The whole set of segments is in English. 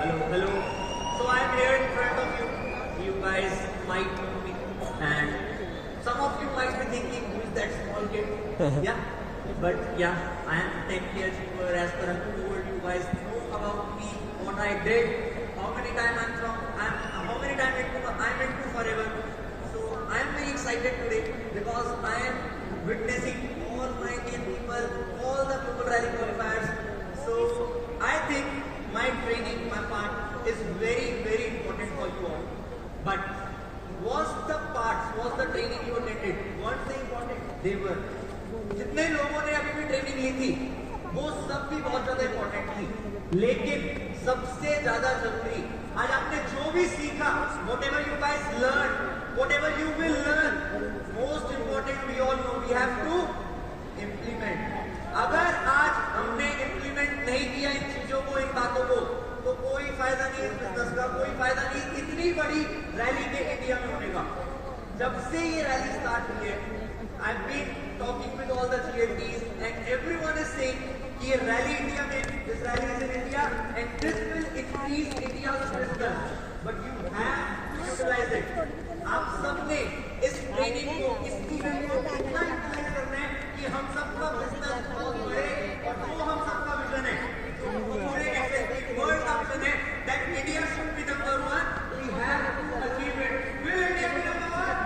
Hello, hello. So I am here in front of you. You guys might know me, and some of you might be thinking, who is that small kid? Yeah, but yeah, I am 10 years younger. As per told, you guys know about me, what I did, how many time how many time I'm into forever. So I am very excited today because I am witnessing all my Indian people, all the global rally qualifiers. So I think my training, my part is very, very important for you all. But was the training you attended, weren't they important? They were. जितने लोगों ने अभी भी training ली थी, वो सब भी बहुत ज्यादा इंपॉर्टेंट थी। लेकिन सबसे ज्यादा जरूरी, आज आपने जो भी सीखा, whatever you guys learn, whatever you will learn, most important we all know, we have to implement. अगर आज हमने इम्प्लीमेंट नहीं किया इन चीजों को, इन बातों को, तो कोई फायदा नहीं इस बिजनेस का, कोई फायदा नहीं इतनी बड़ी रैली के इंडिया में होने का। जब से ये रैली स्टार्ट हुई है, I've been talking with all the GLTs and everyone is saying कि ये रैली इंडिया में, this rally is in India and this will increase India's business, but you have to utilize it. आप सबने इस training को, इस event को इतना यूटिलाइज करना है कि हम सबका बिजनेस बहुत बड़े, और जो हम सबका विजन है, जो पूरे ऐसे वर्ल्ड का विजन है, that India should be number one, we have to achieve it. Will India be number one?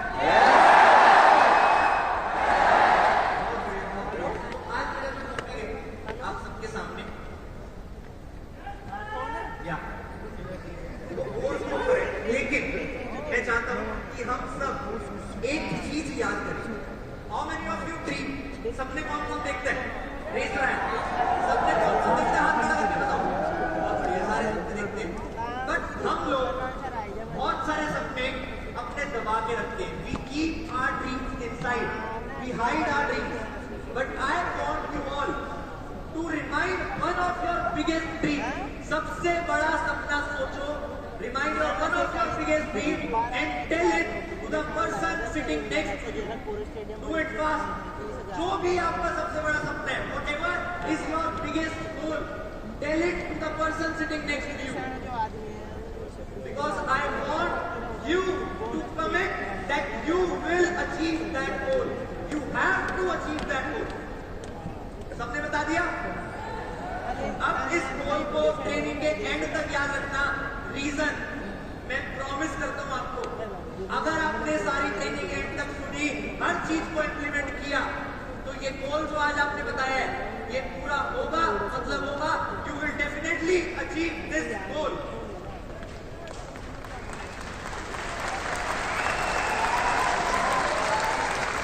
आज आप सबके सामने लेकिन मैं चाहता हूं कि हम सब एक चीज याद करें। How many of you dream? सबने कौन देखता है? Raise your hand. सबने कौन देखता है? हाथ खड़ा करके बताओ। बहुत बढ़िया, सारे सपने देखते हैं। But हम लोग बहुत सारे सपने अपने दबा के रखते हैं। We keep our dreams inside. We hide our dreams. But I want you all to remind one of your biggest dreams. सबसे बड़ा सपना सोचो। Remind one of your biggest dream and tell it to the person sitting next to you. Do it fast. जो भी आपका सबसे बड़ा सपना है, whatever is your biggest goal, tell it to the person sitting next to you. Because I want you to commit that you will achieve that goal. You have to achieve that goal. सबने बता दिया? अब इस गोल को training के and तक याद रखना। रीजन मैं प्रॉमिस करता हूं आपको, अगर आपने सारी ट्रेनिंग एंड तक सुनी, हर चीज को इंप्लीमेंट किया, तो ये गोल जो आज आपने बताया है, ये पूरा होगा। मतलब होगा, you will definitely achieve this goal.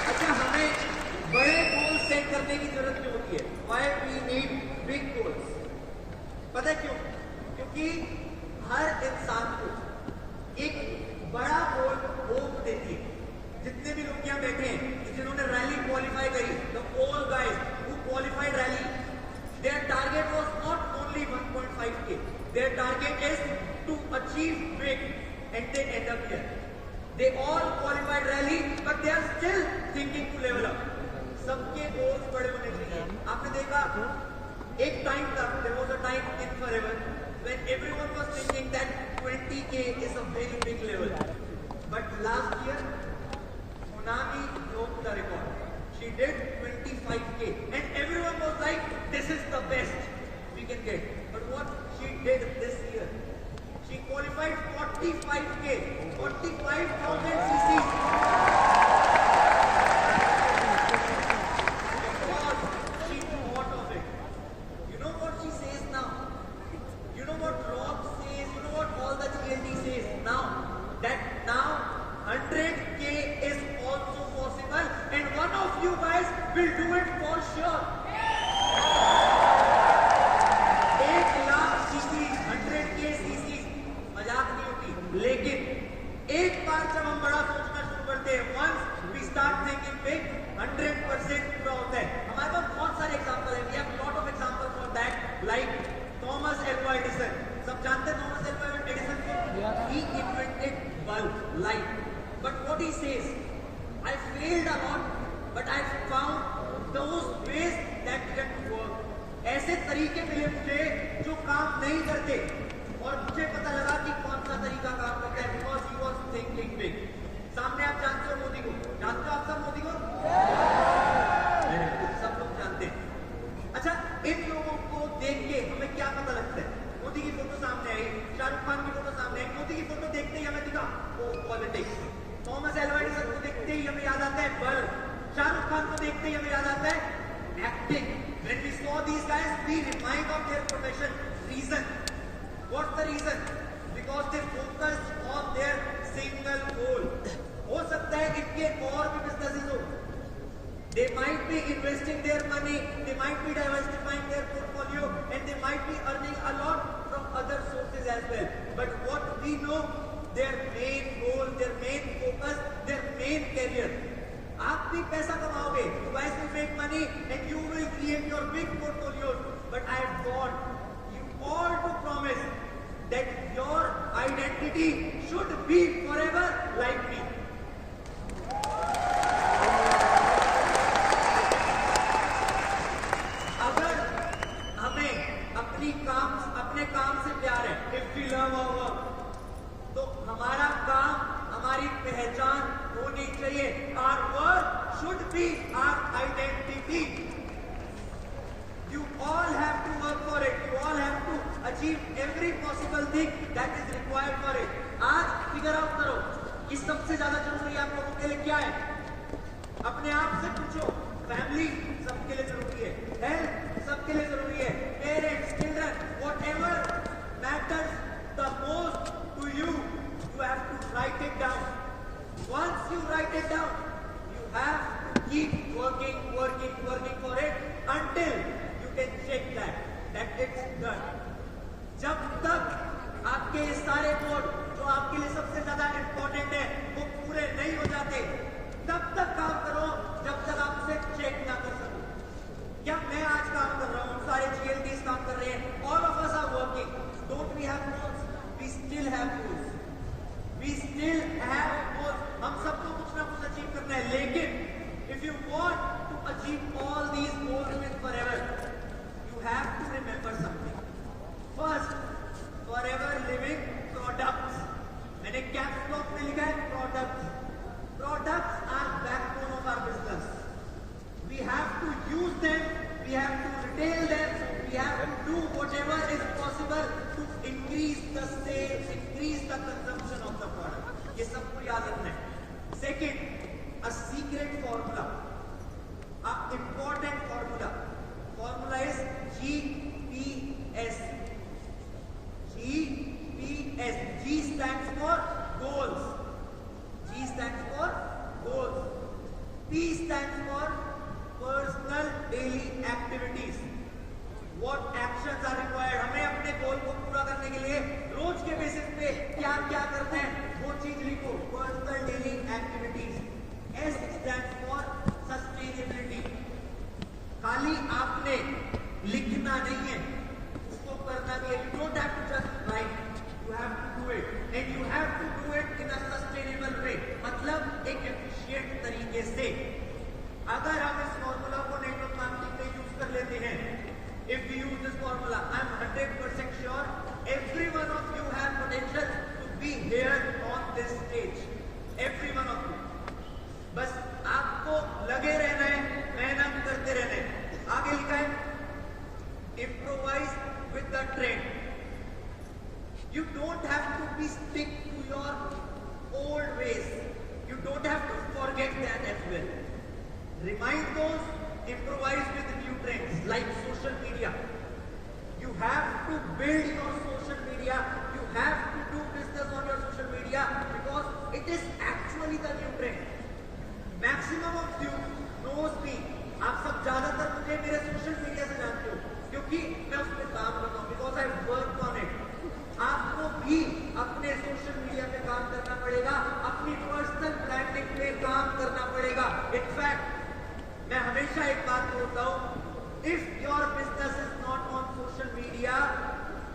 अच्छा, हमें बड़े गोल सेट करने की जरूरत क्यों होती है? Why we need big goals? पता है क्यों? क्योंकि हर इंसान को एक बड़ा गोल होप देती है। जितने भी लोग यहाँ बैठे हैं, जिन्होंने रैली क्वालिफाई करी, the all guys who qualified rally, their target was not only 1.5K. Their target is to achieve big, and they end up here. They all qualified rally, but they are still thinking to level up. सबके goals बड़े होने चाहिए। आपने देखा, एक time था, there was a time in forever when everyone was thinking that 20K is a very big level. But last year, Monami broke the record. She did 25K, and everyone was like, "This is the best we can get." But what she did this year, she qualified 45K, 45,000 cc. Will do it for sure. 1,00,000 cc, 100K cc, मजाक नहीं होती। लेकिन एक बार जब हम बड़ा सोचना शुरू करते हैं, once we start thinking big, 100% पूरा होता है। हमारे पास बहुत सारे एग्जाम्पल हैं। We have lot of examples for that, like Thomas Alva Edison. सब जानते हैं Thomas Alva Edison को? He invented bulb, light. But what he says, I failed a lot, but I found those ways that didn't work. ऐसे तरीके मिले मुझे जो काम नहीं करते, और मुझे पता लगा कि कौन सा तरीका काम करता है, because he was thinking big. सामने आप जानते हो मोदी को, जानते हो आप सब मोदी को? सब लोग जानते हैं। अच्छा, इन लोगों को देख के हमें क्या पता लगता है? मोदी की फोटो सामने आई, शाहरुख खान की फोटो सामने आई, मोदी की फोटो देखते ही हमें दिखा वो पॉलिटिक्स। थॉमस एल्वा एडिसन को देखते ही हमें याद आता है बल्ब। शाहरुख खान को देखते ही हमें याद आता है acting. When we saw these guys, we remind of their profession. Reason. What's the reason? Because they focused on their single goal. हो सकता है इनके और भी businesses हो. They might be investing their money, they might be diversifying their portfolio, and they might be earning a lot from other sources as well. But what we know, their main goal, their main focus, their main career. आप भी पैसा कमाओगे, you guys will make money and you will create your big portfolios. But I want you all to promise that your identity should be forever like me. अगर हमें अपने काम से प्यार है, if we love our work, तो हमारा काम हमारी पहचान होनी चाहिए। Our work should be our identity. You all have to work for it. You all have to achieve every possible thing that is required for it. आज figure out करो कि सबसे ज्यादा जरूरी आप लोगों के लिए क्या है। अपने आप से पूछो। फैमिली सबके लिए जरूरी है, हेल्थ सबके लिए जरूरी है, parents, children, whatever matters the most to you, you have to write it down. Once you write it down, you have to keep working for it until you can check that it's done. जब तक आपके ये सारे गोल जो आपके लिए सबसे ज्यादा इंपॉर्टेंट है वो पूरे नहीं हो जाते, तब तक काम करो जब तक आप उसे चेक ना कर सको। क्या मैं आज काम कर रहा हूँ, सारे GLDs काम कर रहे हैं, all of us are working. Don't we have goals? We still have goals. We still have goals. हम सबको कुछ ना कुछ अचीव करना है, लेकिन if you want to achieve all these goals with forever, you have to remember something. First, forever living products. मैंने caps lock में लिखा है products. Products are backbone of our business. We have to use them, we have to retail them, we have to do whatever is possible to increase the sales, increase the consumption of the product. ये सबको याद रखना है. Second, a secret formula, a important formula. Formula is GPS. GPS. G stands for goals. G stands for goals. P stands for personal daily activities. What actions are required? हमें अपने गोल को पूरा करने के लिए रोज के बेसिस पे क्या क्या करना है वो चीज लिखो. Personal daily activities. S stands for sustainability. खाली आपने लिखना नहीं है, उसको करना भी है. You don't have to just write. You have to do it, and you have to do it in a sustainable way. मतलब एक efficient तरीके से. अगर हम इस फॉर्मूला को नेटवर्क मार्केटिंग में यूज कर लेते हैं, if we use this formula, I'm 100% sure every one of you have potential to be here on this stage. Every one of you. बस आपको लगे रहना है, मेहनत करते रहना है. आगे लिखा है improvise with the trend. You don't have to be stick to your old ways. You don't have to forget that as well. Remind those, improvise with new trends like social media. You have to build your social media. You have to do business on your social media because it is actually the new trend. Maximum of you knows me. आप सब ज्यादातर मुझे मेरे social media से जानते हो क्योंकि मैं उस पर काम करता हूँ. Because I work on it. आपको भी अपने सोशल मीडिया पे काम करना पड़ेगा, अपनी पर्सनल ब्रांडिंग पे काम करना पड़ेगा. इनफैक्ट मैं हमेशा एक बात बोलता हूँ, if your business is not on social media,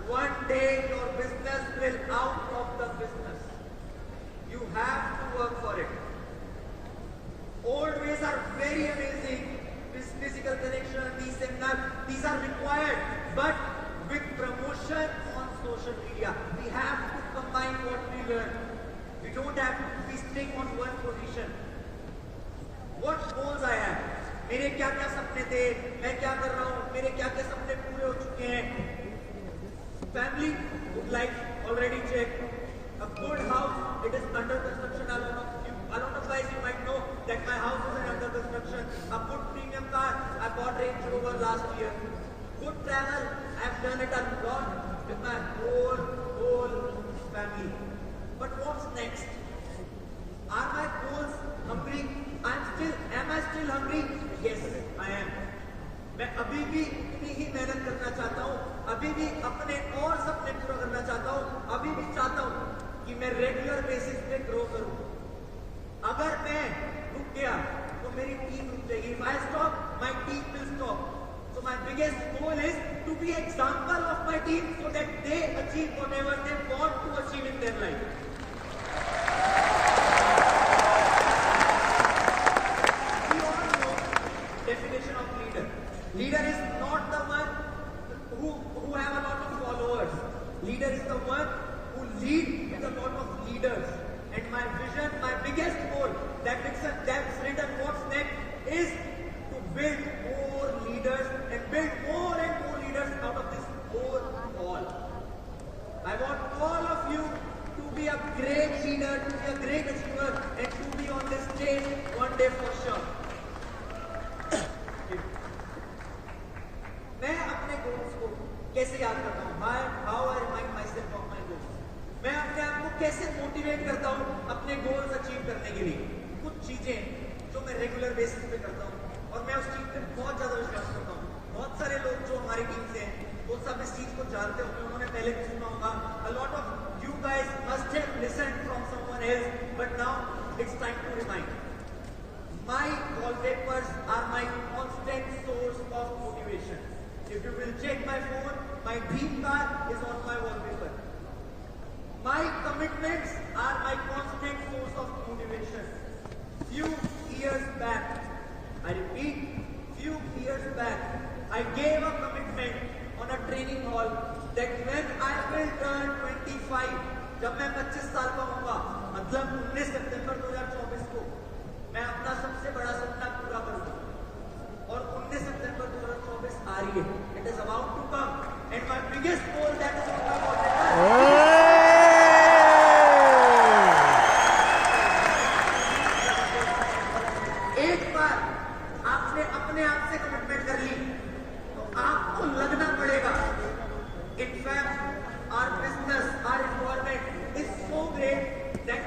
one day your business will out of the business. You have to work for it. Old ways are very amazing. Physical connection, these are required, but with promotion on social media. learn. You don't have to be stick on one position. What goals I have? मेरे क्या क्या सपने थे, मैं क्या कर रहा हूँ, मेरे क्या क्या सपने पूरे हो चुके हैं. Family, good life, already checked. A good house, it is under construction. A lot of guys you might know that my house is under construction. A good premium car, I bought Range Rover last year. Good travel, I have done it a lot with my whole family. But what's next? Are my goals hungry? Am I still hungry? Yes, I am. मैं अभी भी इतनी ही मेहनत करना चाहता हूँ, अभी भी अपने और सपने पूरा करना चाहता हूँ, अभी भी चाहता हूँ कि मैं रेगुलर बेसिस पे ग्रो करूँ. अगर मैं रुक गया तो मेरी टीम रुक जाएगी. If I stop, my team will stop. So my biggest goal is to be example of my team so that they achieve whatever they want to achieve in their life. We all know definition of leader. Leader is not the one who have a lot of followers. Leader is the one who lead with a lot of leaders. And my vision, my biggest goal, that's written what's next, is to build more leaders and build more and more leaders out of this whole hall. I want all of you to be a great leader, to be a great achiever, and to be on this stage one day for sure. मैं अपने goals को कैसे याद करता हूँ? How I remind myself of my goals. मैं अपने आप को कैसे मोटिवेट करता हूँ अपने गोल्स अचीव करने के लिए? कुछ चीजें जो मैं रेगुलर बेसिस पे करता हूँ और मैं उस चीज पे बहुत ज्यादा विश्वास करता हूँ. बहुत सारे लोग जो हमारी टीम से हैं वो सब इस चीज को जानते होंगे, उन्होंने पहले भी सुना होगा. A lot of you guys must have listened from someone else, but now it's time to remind. My wallpapers are my constant source of motivation. If you will check my phone, my dream car is on my wallpaper. My commitments are my constant source of motivation. Few years back, I repeat, few years back, I gave a commitment on a training hall that when I will turn 25, जब मैं 25 साल का होऊंगा, मतलब 19 सितंबर 2024 को, मैं अपना सबसे बड़ा सपना पूरा करूंगा. और 19 सितंबर 2024 आ रही है. It is about to come, and my biggest goal that is on my wallpaper. एक बार आपने अपने आप से कमिटमेंट कर ली तो आपको लगना पड़ेगा. In fact, our business, our environment is so great that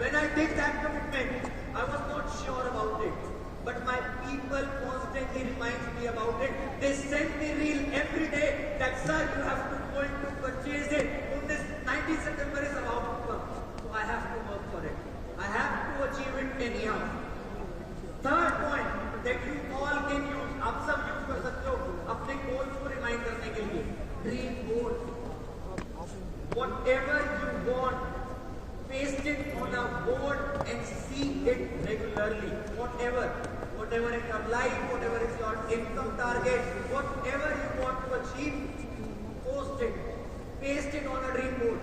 when I did that commitment, I was not sure about it. But my people constantly remind me about it. They send me reel every day that sir, you have to go to purchase it. On this 19th September is about to come. So I have to work for it. I have to achieve it anyhow. Third point that you all can use, आप सब use कर सकते हो अपने goals को remind करने के लिए. Dream goal. Whatever you want, paste it on a board and see it regularly. Whatever in your life, whatever is your income target, whatever you want to achieve, post it, paste it on a dream board,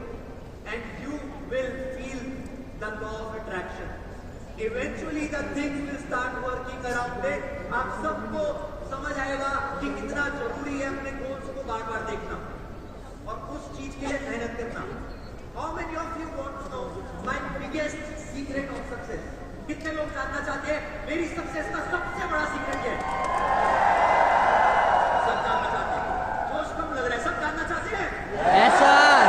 and you will feel the law of attraction. Eventually the things will start working around it. आप सबको समझ आएगा कि कितना जरूरी है अपने goals को बार-बार देखना और उस चीज के लिए मेहनत करना. How many of you want to know my biggest secret of success? कितने लोग जानना चाहते हैं मेरी सक्सेस का सबसे बड़ा सीक्रेट क्या है? सब जानना चाहते हैं. जोश कम लग रहा है. सब जानना चाहते हैं? Yes sir.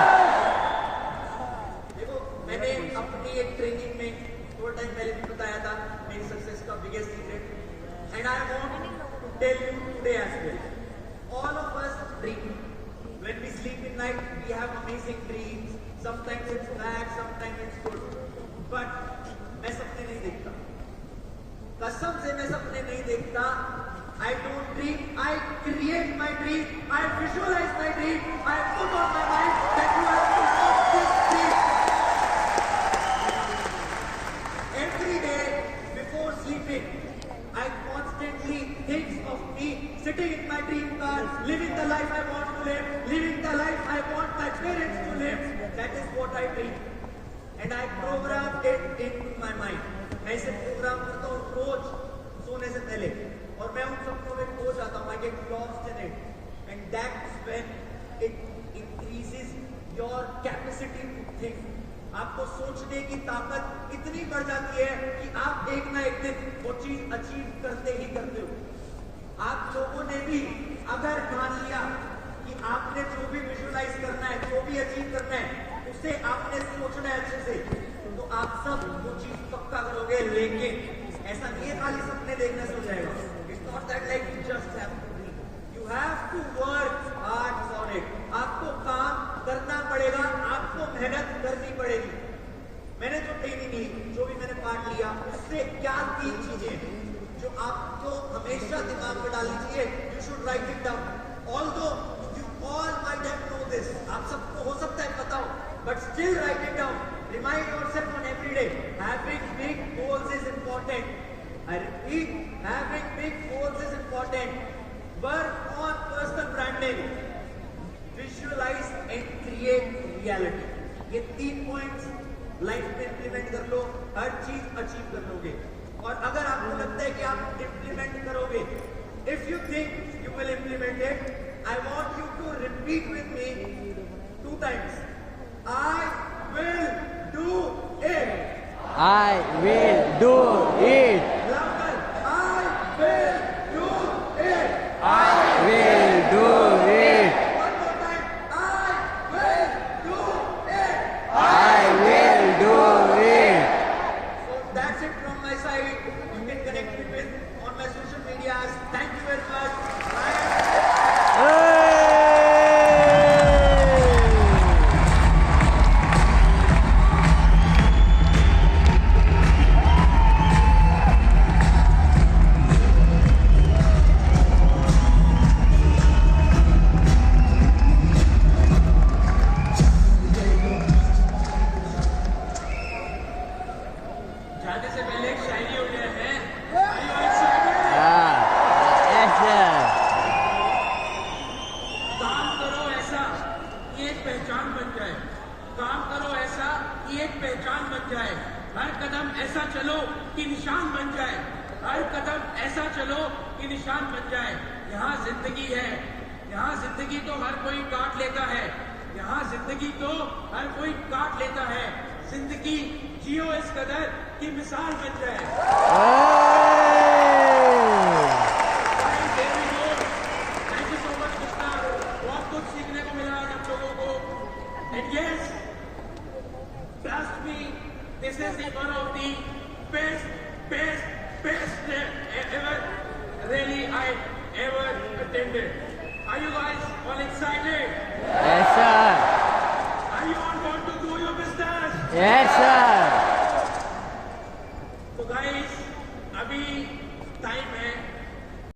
देखो, मैंने अपनी एक ट्रेनिंग में थोड़ा टाइम पहले भी बताया था मेरी सक्सेस का biggest secret. And I want to tell you today as well. All of us dream. When we sleep at night, we have amazing dreams. Sometimes it's bad, sometimes it's good. But मैं सपने नहीं देखता. कसम से मैं सपने नहीं देखता. I don't dream. I create my dream. I visualize my dream. I put on my mind that you have to walk this dream. Every day before sleeping, I constantly think of me sitting in my dream car, living the life I want to live, living the life I want my parents to live. That is what I dream. and I programmed it into my mind. मैं इसे programme करता हूँ रोज सोने से पहले और मैं उन सपनों में खो जाता हूँ. I get lost in it, and that's when it increases your capacity to think. आपको सोचने की ताकत इतनी बढ़ जाती है कि आप एक ना एक दिन वो चीज अचीव करते ही करते हो. आप लोगों ने भी अगर मान लिया कि आपने जो भी विजुअलाइज करना है, जो भी अचीव करना है, उसे आपने सोचना है अच्छे से, तो आप सब वो चीज पक्का करोगे. लेकिन ऐसा नहीं है खाली सपने देखने से हो जाएगा. It's not that like you just have to dream. You have to work hard for it. आपको काम करना पड़ेगा, आपको मेहनत करनी पड़ेगी. मैंने जो ट्रेनिंग ली, जो भी मैंने पार्ट लिया, उससे क्या 3 चीजें हैं जो आपको हमेशा दिमाग में डालनी चाहिए. You should write it down. Although you all might have know this, आप सबको हो सकता है पता हो, but still write it down. Remind yourself on every day. Having big goals is important. I repeat, having big goals is important. Work on personal branding. Visualize and create reality. ये 3 points life में implement कर लो, हर चीज achieve कर लोगे. और अगर आपको लगता है कि आप इंप्लीमेंट करोगे, if you think you will implement it, I want you to repeat with me 2 times. I will do it. I will do it. Louder. I will do it. I will do it. One more time. I will do it. I will do it. So that's it from my side. You can connect me with on my social medias. Thank you very much. Bye. Hey! जाने से पहले एक शायरी हो गया है. Are you excited? Yes, sir. काम करो ऐसा कि एक पहचान बन जाए. काम करो ऐसा कि एक पहचान बन जाए. हर कदम ऐसा चलो कि निशान बन जाए. हर कदम ऐसा चलो कि निशान बन जाए. यहाँ जिंदगी है, यहाँ जिंदगी तो हर कोई काट लेता है. यहाँ जिंदगी तो हर कोई काट लेता है. जिंदगी जियो इस कदर की मिसाल बन जाए. Thank you so much Krishna. बहुत कुछ सीखने को मिला आज आप लोगों को. And yes, trust me, this is one of the best ever really I ever attended. Are you guys all excited? Yes, sir. Are you all want to do your business? Yes, sir. तो guys, अभी time है